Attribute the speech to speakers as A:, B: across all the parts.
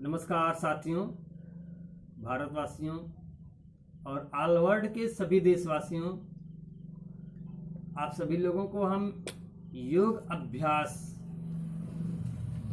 A: नमस्कार साथियों, भारतवासियों और ऑल वर्ल्ड के सभी देशवासियों। आप सभी लोगों को हम योग अभ्यास,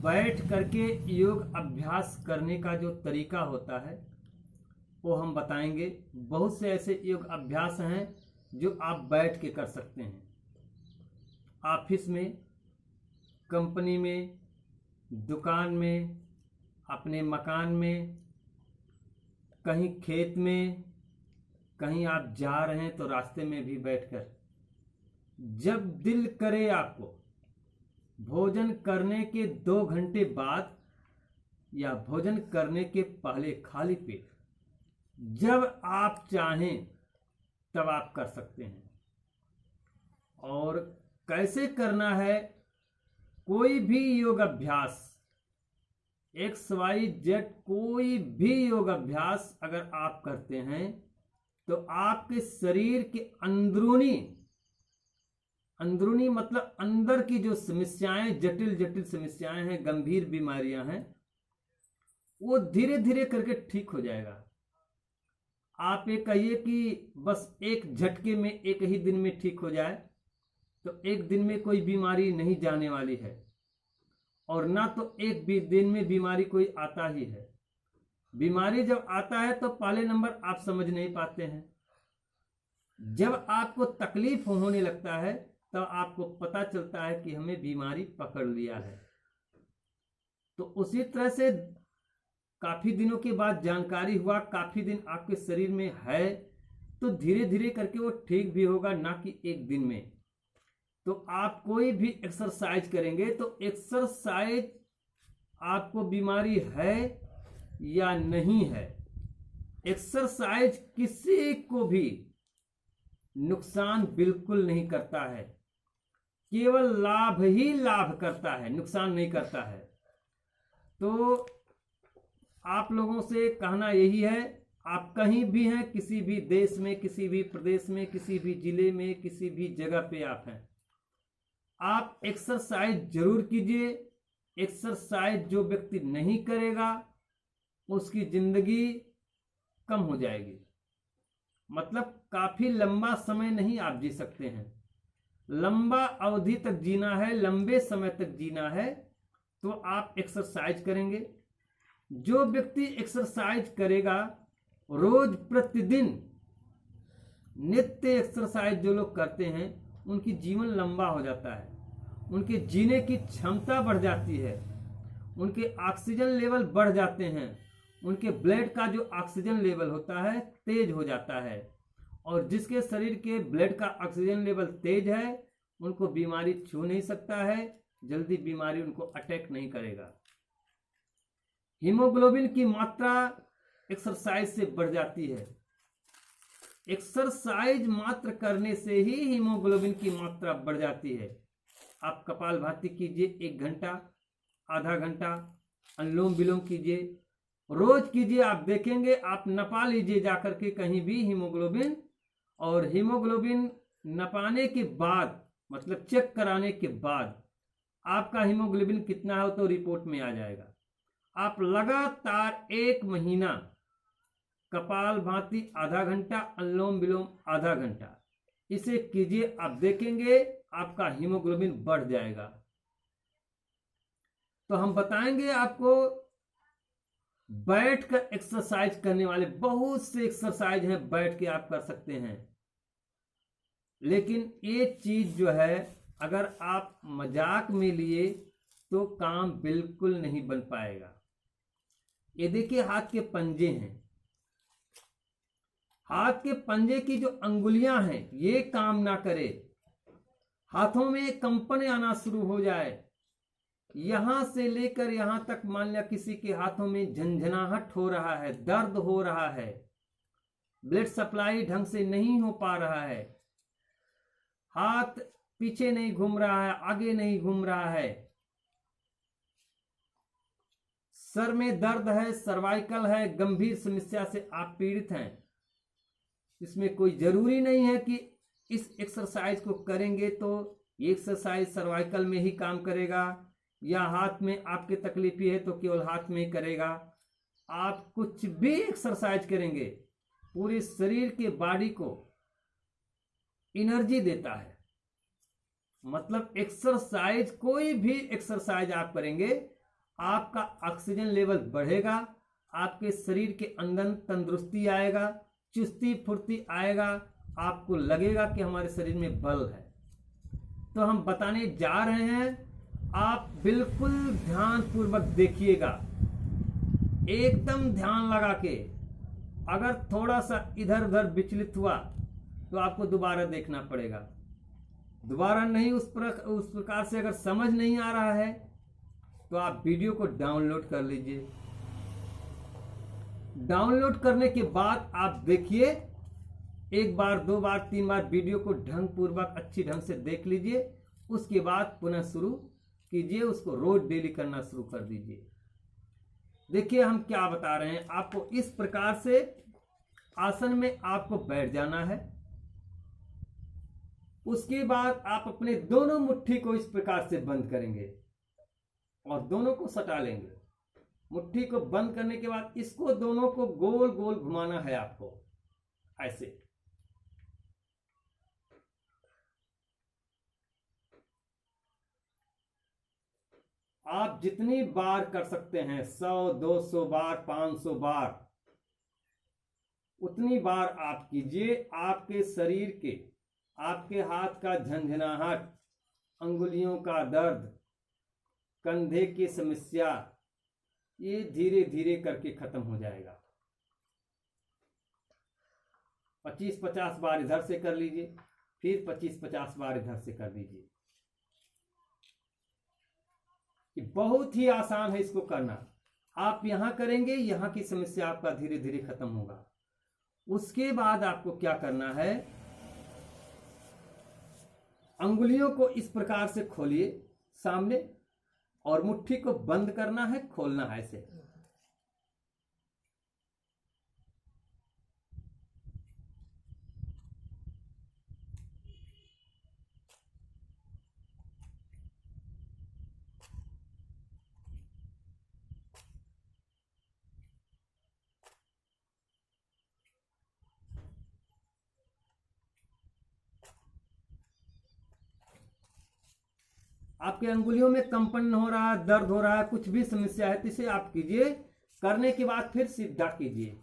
A: बैठ करके योग अभ्यास करने का जो तरीका होता है वो हम बताएंगे। बहुत से ऐसे योग अभ्यास हैं जो आप बैठ के कर सकते हैं। ऑफिस में, कंपनी में, दुकान में, अपने मकान में, कहीं खेत में, कहीं आप जा रहे हैं तो रास्ते में भी बैठकर, जब दिल करे आपको, भोजन करने के 2 घंटे बाद या भोजन करने के पहले खाली पेट, जब आप चाहें तब आप कर सकते हैं। और कैसे करना है? कोई भी योग अभ्यास, XYZ कोई भी योग अभ्यास अगर आप करते हैं तो आपके शरीर के अंदरूनी मतलब अंदर की जो समस्याएं, जटिल जटिल समस्याएं हैं, गंभीर बीमारियां हैं, वो धीरे धीरे करके ठीक हो जाएगा। आप ये कहिए कि बस एक झटके में, एक ही दिन में ठीक हो जाए, तो एक दिन में कोई बीमारी नहीं जाने वाली है, और ना तो एक भी दिन में बीमारी कोई आता ही है। बीमारी जब आता है तो पहले नंबर आप समझ नहीं पाते हैं। जब आपको तकलीफ होने लगता है तब आपको पता चलता है कि हमें बीमारी पकड़ लिया है। तो उसी तरह से काफी दिनों के बाद जानकारी हुआ, काफी दिन आपके शरीर में है, तो धीरे धीरे करके वो ठीक भी होगा, ना कि एक दिन में। तो आप कोई भी एक्सरसाइज करेंगे तो एक्सरसाइज आपको बीमारी है या नहीं है, एक्सरसाइज किसी को भी नुकसान बिल्कुल नहीं करता है, केवल लाभ ही लाभ करता है, नुकसान नहीं करता है। तो आप लोगों से कहना यही है, आप कहीं भी हैं, किसी भी देश में, किसी भी प्रदेश में, किसी भी जिले में, किसी भी जगह पे आप हैं, आप एक्सरसाइज जरूर कीजिए। एक्सरसाइज जो व्यक्ति नहीं करेगा उसकी जिंदगी कम हो जाएगी, मतलब काफी लंबा समय नहीं आप जी सकते हैं। लंबा अवधि तक जीना है, लंबे समय तक जीना है, तो आप एक्सरसाइज करेंगे। जो व्यक्ति एक्सरसाइज करेगा, रोज प्रतिदिन नित्य एक्सरसाइज जो लोग करते हैं, उनकी जीवन लंबा हो जाता है, उनके जीने की क्षमता बढ़ जाती है, उनके ऑक्सीजन लेवल बढ़ जाते हैं, उनके ब्लड का जो ऑक्सीजन लेवल होता है तेज हो जाता है। और जिसके शरीर के ब्लड का ऑक्सीजन लेवल तेज है, उनको बीमारी छू नहीं सकता है, जल्दी बीमारी उनको अटैक नहीं करेगा। हीमोग्लोबिन की मात्रा एक्सरसाइज से बढ़ जाती है। एक्सरसाइज मात्र करने से ही हीमोग्लोबिन की मात्रा बढ़ जाती है। आप कपालभाति कीजिए 1 घंटा, आधा घंटा, अनुलोम विलोम कीजिए, रोज कीजिए, आप देखेंगे, आप नपा लीजिए जाकर के कहीं भी हीमोग्लोबिन, और हीमोग्लोबिन नपाने के बाद, मतलब चेक कराने के बाद आपका हीमोग्लोबिन कितना हो तो रिपोर्ट में आ जाएगा। आप लगातार 1 महीना कपालभाति आधा घंटा, अनुलोम विलोम आधा घंटा, इसे कीजिए, आप देखेंगे आपका हीमोग्लोबिन बढ़ जाएगा। तो हम बताएंगे आपको बैठकर एक्सरसाइज करने वाले बहुत से एक्सरसाइज हैं, बैठ के आप कर सकते हैं। लेकिन ये चीज जो है, अगर आप मजाक में लिए तो काम बिल्कुल नहीं बन पाएगा। ये देखिए, हाथ के पंजे हैं, हाथ के पंजे की जो अंगुलियां हैं ये काम ना करे, हाथों में कंपन आना शुरू हो जाए, यहां से लेकर यहां तक, मान लिया किसी के हाथों में झंझनाहट हो रहा है, दर्द हो रहा है, ब्लड सप्लाई ढंग से नहीं हो पा रहा है, हाथ पीछे नहीं घूम रहा है, आगे नहीं घूम रहा है, सर में दर्द है, सर्वाइकल है, गंभीर समस्या से आप पीड़ित हैं, इसमें कोई जरूरी नहीं है कि इस एक्सरसाइज को करेंगे तो ये एक्सरसाइज सर्वाइकल में ही काम करेगा, या हाथ में आपके तकलीफ है तो केवल हाथ में ही करेगा। आप कुछ भी एक्सरसाइज करेंगे पूरे शरीर के बॉडी को एनर्जी देता है। मतलब एक्सरसाइज, कोई भी एक्सरसाइज आप करेंगे आपका ऑक्सीजन लेवल बढ़ेगा, आपके शरीर के अंदर तंदुरुस्ती आएगा, चुस्ती फुर्ती आएगा, आपको लगेगा कि हमारे शरीर में बल है। तो हम बताने जा रहे हैं, आप बिल्कुल ध्यान पूर्वक देखिएगा, एकदम ध्यान लगा के। अगर थोड़ा सा इधर उधर विचलित हुआ तो आपको दोबारा देखना पड़ेगा। दोबारा नहीं, उस प्रकार से अगर समझ नहीं आ रहा है तो आप वीडियो को डाउनलोड कर लीजिए। डाउनलोड करने के बाद आप देखिए, एक बार, दो बार, तीन बार वीडियो को ढंग पूर्वक अच्छी ढंग से देख लीजिए। उसके बाद पुनः शुरू कीजिए, उसको रोज डेली करना शुरू कर दीजिए। देखिए हम क्या बता रहे हैं आपको। इस प्रकार से आसन में आपको बैठ जाना है। उसके बाद आप अपने दोनों मुट्ठी को इस प्रकार से बंद करेंगे और दोनों को सटा लेंगे। मुट्ठी को बंद करने के बाद इसको दोनों को गोल गोल घुमाना है आपको, ऐसे। आप जितनी बार कर सकते हैं, 100, 200 बार, 500 बार, उतनी बार आप कीजिए। आपके शरीर के, आपके हाथ का झंझनाहट, अंगुलियों का दर्द, कंधे की समस्या, ये धीरे धीरे करके खत्म हो जाएगा। 25-50 बार इधर से कर लीजिए, फिर 25-50 बार इधर से कर लीजिए। बहुत ही आसान है इसको करना। आप यहां करेंगे, यहां की समस्या आपका धीरे धीरे खत्म होगा। उसके बाद आपको क्या करना है, अंगुलियों को इस प्रकार से खोलिए सामने और मुट्ठी को बंद करना है, खोलना है ऐसे। आपके अंगुलियों में कंपन हो रहा है, दर्द हो रहा है, कुछ भी समस्या है तो इसे आप कीजिए। करने के बाद फिर सीधा कीजिए,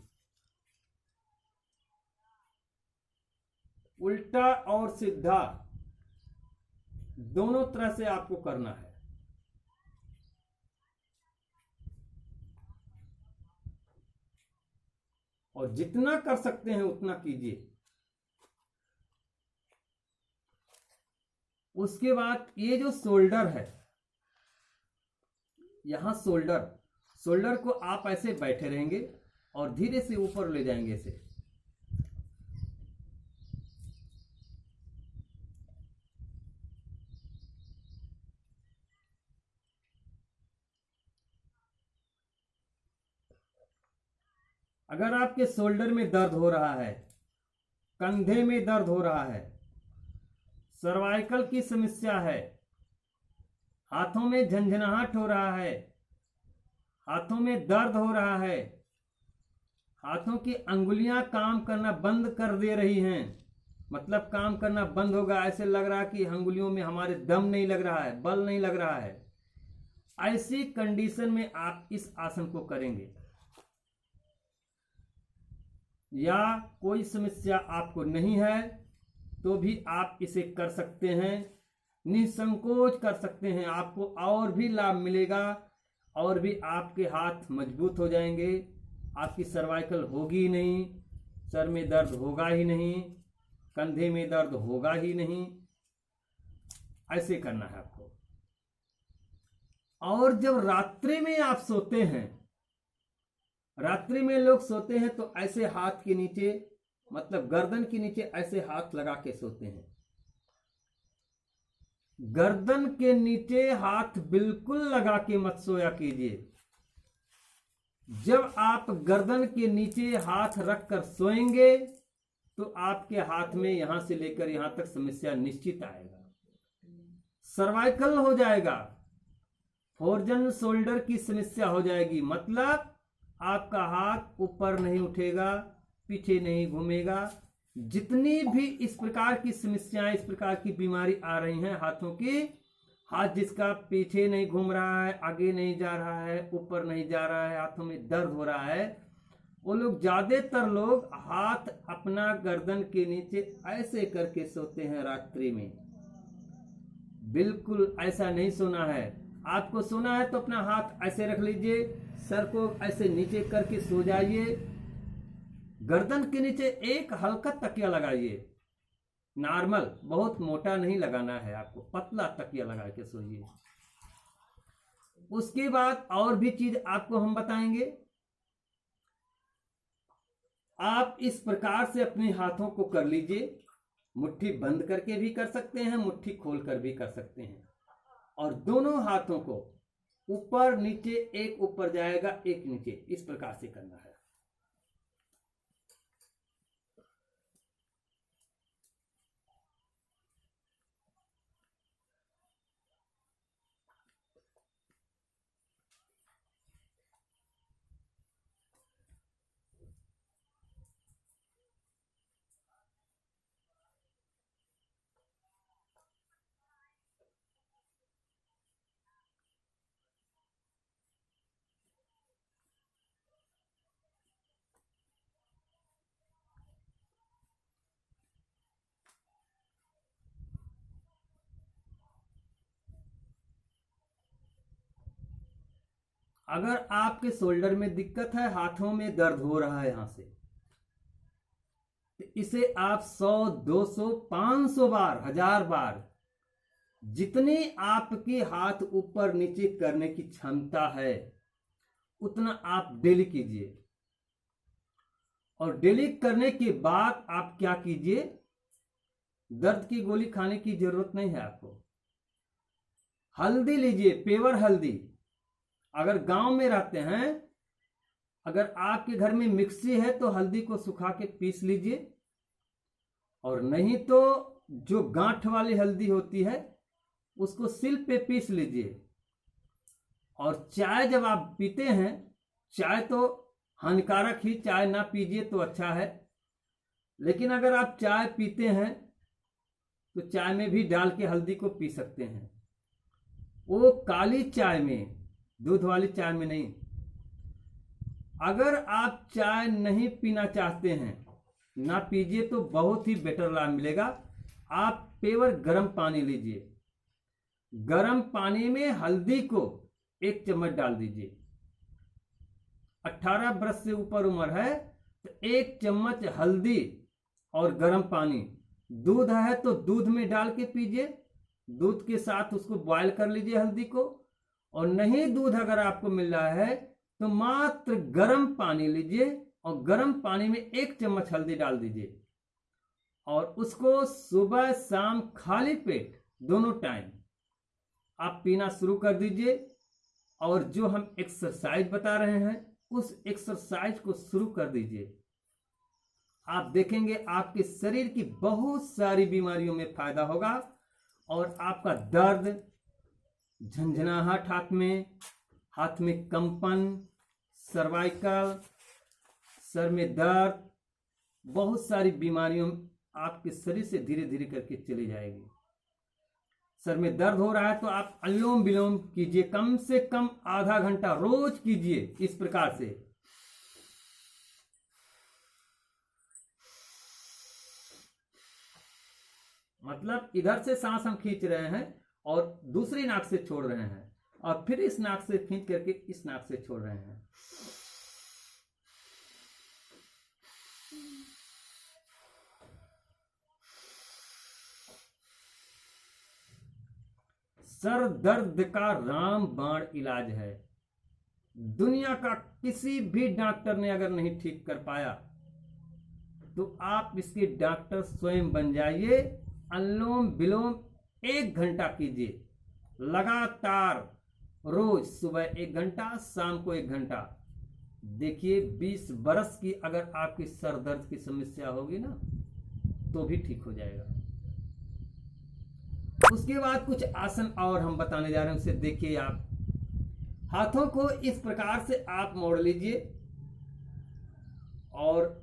A: उल्टा और सीधा दोनों तरह से आपको करना है। और जितना कर सकते हैं उतना कीजिए। उसके बाद ये जो शोल्डर है, यहां शोल्डर को आप ऐसे बैठे रहेंगे और धीरे से ऊपर ले जाएंगे ऐसे। अगर आपके शोल्डर में दर्द हो रहा है, कंधे में दर्द हो रहा है, सर्वाइकल की समस्या है, हाथों में झंझनाहट हो रहा है, हाथों में दर्द हो रहा है, हाथों की अंगुलियां काम करना बंद कर दे रही हैं, मतलब काम करना बंद होगा, ऐसे लग रहा है कि अंगुलियों में हमारे दम नहीं लग रहा है, बल नहीं लग रहा है, ऐसी कंडीशन में आप इस आसन को करेंगे। या कोई समस्या आपको नहीं है तो भी आप इसे कर सकते हैं, निसंकोच कर सकते हैं। आपको और भी लाभ मिलेगा और भी आपके हाथ मजबूत हो जाएंगे, आपकी सर्वाइकल होगी ही नहीं, सर में दर्द होगा ही नहीं, कंधे में दर्द होगा ही नहीं। ऐसे करना है आपको। और जब रात्रि में आप सोते हैं, रात्रि में लोग सोते हैं तो ऐसे हाथ के नीचे, मतलब गर्दन के नीचे ऐसे हाथ लगा के सोते हैं। गर्दन के नीचे हाथ बिल्कुल लगा के मत सोया कीजिए। जब आप गर्दन के नीचे हाथ रखकर सोएंगे तो आपके हाथ में यहां से लेकर यहां तक समस्या निश्चित आएगा, सर्वाइकल हो जाएगा, फोर्जन शोल्डर की समस्या हो जाएगी। मतलब आपका हाथ ऊपर नहीं उठेगा, पीछे नहीं घूमेगा। जितनी भी इस प्रकार की समस्याएं, इस प्रकार की बीमारी आ रही हैं हाथों की, हाथ जिसका पीछे नहीं घूम रहा है, आगे नहीं जा रहा है, ऊपर नहीं जा रहा है, हाथों में दर्द हो रहा है, वो लोग, ज्यादातर लोग हाथ अपना गर्दन के नीचे ऐसे करके सोते हैं रात्रि में। बिल्कुल ऐसा नहीं सोना है। आपको सोना है तो अपना हाथ ऐसे रख लीजिए, सर को ऐसे नीचे करके सो जाइए, गर्दन के नीचे एक हल्का तकिया लगाइए, नॉर्मल, बहुत मोटा नहीं लगाना है आपको, पतला तकिया लगा के सोइए। उसके बाद और भी चीज आपको हम बताएंगे। आप इस प्रकार से अपने हाथों को कर लीजिए, मुट्ठी बंद करके भी कर सकते हैं, मुट्ठी खोल कर भी कर सकते हैं, और दोनों हाथों को ऊपर नीचे, एक ऊपर जाएगा एक नीचे, इस प्रकार से करना है। अगर आपके शोल्डर में दिक्कत है, हाथों में दर्द हो रहा है यहां से, तो इसे आप 100, 200, 500 बार, 1000 बार, जितनी आपके हाथ ऊपर नीचे करने की क्षमता है उतना आप डेली कीजिए। और डेली करने के बाद आप क्या कीजिए, दर्द की गोली खाने की जरूरत नहीं है आपको। हल्दी लीजिए, पेवर हल्दी। अगर गांव में रहते हैं, अगर आपके घर में मिक्सी है तो हल्दी को सुखा के पीस लीजिए, और नहीं तो जो गांठ वाली हल्दी होती है उसको सिल पे पीस लीजिए। और चाय जब आप पीते हैं, चाय तो हानिकारक ही, चाय ना पीजिए तो अच्छा है, लेकिन अगर आप चाय पीते हैं तो चाय में भी डाल के हल्दी को पी सकते हैं। वो काली चाय में, दूध वाली चाय में नहीं। अगर आप चाय नहीं पीना चाहते हैं, ना पीजिए, तो बहुत ही बेटर लाभ मिलेगा। आप पेवर गर्म पानी लीजिए, गर्म पानी में हल्दी को 1 चम्मच डाल दीजिए। 18 वर्ष से ऊपर उम्र है तो 1 चम्मच हल्दी और गर्म पानी, दूध है तो दूध में डाल के पीजिए, दूध के साथ उसको बॉयल कर लीजिए हल्दी को। और नहीं दूध अगर आपको मिल रहा है तो मात्र गर्म पानी लीजिए और गर्म पानी में 1 चम्मच हल्दी डाल दीजिए, और उसको सुबह शाम खाली पेट दोनों टाइम आप पीना शुरू कर दीजिए। और जो हम एक्सरसाइज बता रहे हैं उस एक्सरसाइज को शुरू कर दीजिए। आप देखेंगे आपके शरीर की बहुत सारी बीमारियों में फायदा होगा, और आपका दर्द, झंझनाहट हाथ में कंपन, सर्वाइकल, सर में दर्द, बहुत सारी बीमारियों आपके शरीर से धीरे धीरे करके चली जाएगी। सर में दर्द हो रहा है तो आप अनुलोम विलोम कीजिए, कम से कम आधा घंटा रोज कीजिए इस प्रकार से। मतलब इधर से सांस हम खींच रहे हैं और दूसरी नाक से छोड़ रहे हैं, और फिर इस नाक से खींच करके इस नाक से छोड़ रहे हैं। सर दर्द का रामबाण इलाज है। दुनिया का किसी भी डॉक्टर ने अगर नहीं ठीक कर पाया तो आप इसके डॉक्टर स्वयं बन जाइए। अनुलोम विलोम 1 घंटा कीजिए लगातार, रोज सुबह 1 घंटा, शाम को 1 घंटा। देखिए 20 बरस की अगर आपकी सर दर्द की समस्या होगी ना तो भी ठीक हो जाएगा। उसके बाद कुछ आसन और हम बताने जा रहे हैं, उसे देखिए। आप हाथों को इस प्रकार से आप मोड़ लीजिए, और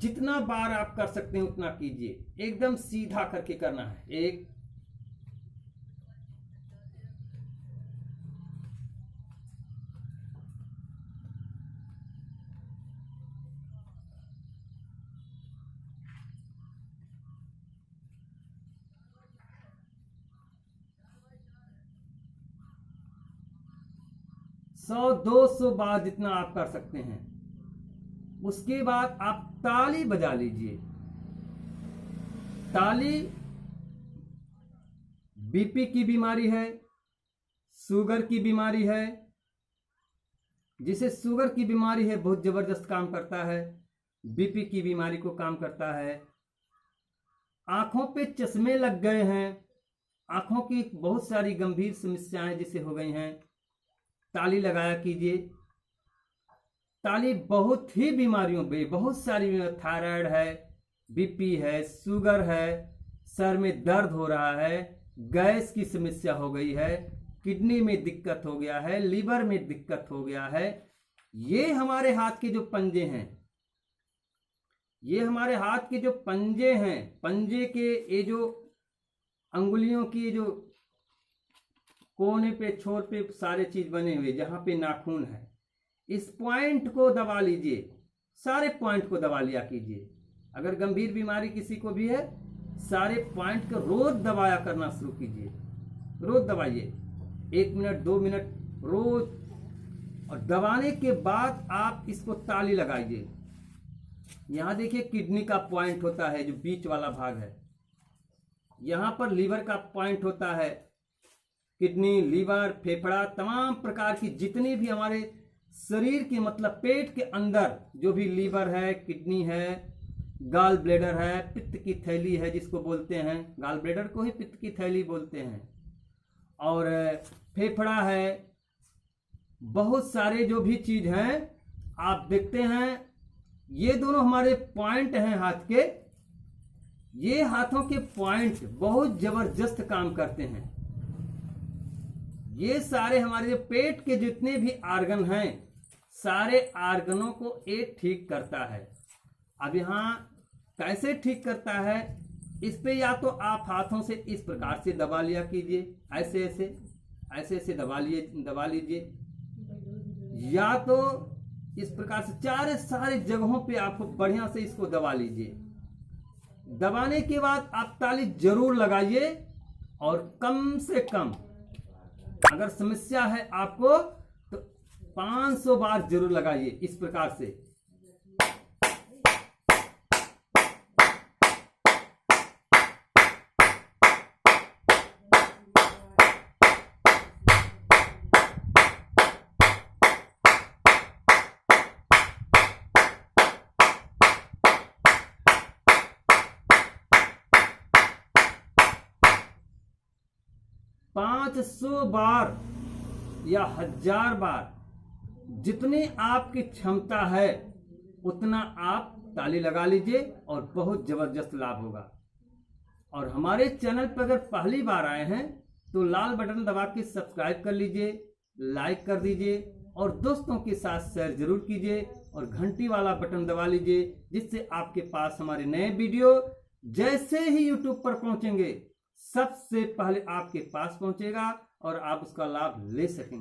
A: जितना बार आप कर सकते हैं उतना कीजिए, एकदम सीधा करके करना है। 1 100-200 बार जितना आप कर सकते हैं। उसके बाद आप ताली बजा लीजिए। ताली बीपी की बीमारी है, शुगर की बीमारी है, जिसे शुगर की बीमारी है बहुत जबरदस्त काम करता है, बीपी की बीमारी को काम करता है, आंखों पे चश्मे लग गए हैं, आंखों की बहुत सारी गंभीर समस्याएं जिसे हो गई हैं, ताली लगाया कीजिए। ताली बहुत ही बीमारियों पे, बहुत सारी, थायराइड है, बीपी है, शुगर है, सर में दर्द हो रहा है, गैस की समस्या हो गई है, किडनी में दिक्कत हो गया है, लीवर में दिक्कत हो गया है। ये हमारे हाथ के जो पंजे हैं, ये हमारे हाथ के जो पंजे हैं, पंजे के ये जो अंगुलियों की जो कोने पे, छोर पे सारे चीज बने हुए, जहां पे नाखून है, इस पॉइंट को दबा लीजिए, सारे पॉइंट को दबा लिया कीजिए। अगर गंभीर बीमारी किसी को भी है, सारे पॉइंट को रोज दबाया करना शुरू कीजिए, रोज दबाइए, 1 मिनट 2 मिनट रोज। और दबाने के बाद आप इसको ताली लगाइए। यहां देखिए किडनी का पॉइंट होता है, जो बीच वाला भाग है, यहां पर लीवर का पॉइंट होता है। किडनी, लीवर, फेफड़ा, तमाम प्रकार की जितनी भी हमारे शरीर के, मतलब पेट के अंदर जो भी लीवर है, किडनी है, गाल ब्लेडर है, पित्त की थैली है जिसको बोलते हैं, गाल ब्लेडर को ही पित्त की थैली बोलते हैं, और फेफड़ा है, बहुत सारे जो भी चीज हैं आप देखते हैं, ये दोनों हमारे पॉइंट हैं हाथ के। ये हाथों के पॉइंट बहुत जबरदस्त काम करते हैं। ये सारे हमारे जो पेट के जितने भी आर्गन हैं, सारे आर्गनों को ये ठीक करता है। अब यहां कैसे ठीक करता है, इस पे या तो आप हाथों से इस प्रकार से दबा लिया कीजिए, ऐसे ऐसे ऐसे ऐसे दबा लीजिए, या तो इस प्रकार से सारे जगहों पे आपको बढ़िया से इसको दबा लीजिए। दबाने के बाद आप ताली जरूर लगाइए, और कम से कम अगर समस्या है आपको तो 500 बार जरूर लगाइए इस प्रकार से। पांच 100 बार या 1000 बार, जितनी आपकी क्षमता है उतना आप ताली लगा लीजिए, और बहुत जबरदस्त लाभ होगा। और हमारे चैनल पर अगर पहली बार आए हैं तो लाल बटन दबा के सब्सक्राइब कर लीजिए, लाइक कर दीजिए, और दोस्तों के साथ शेयर जरूर कीजिए, और घंटी वाला बटन दबा लीजिए, जिससे आपके पास हमारे नए वीडियो जैसे ही यूट्यूब पर पहुंचेंगे सबसे पहले आपके पास पहुंचेगा और आप उसका लाभ ले सकेंगे।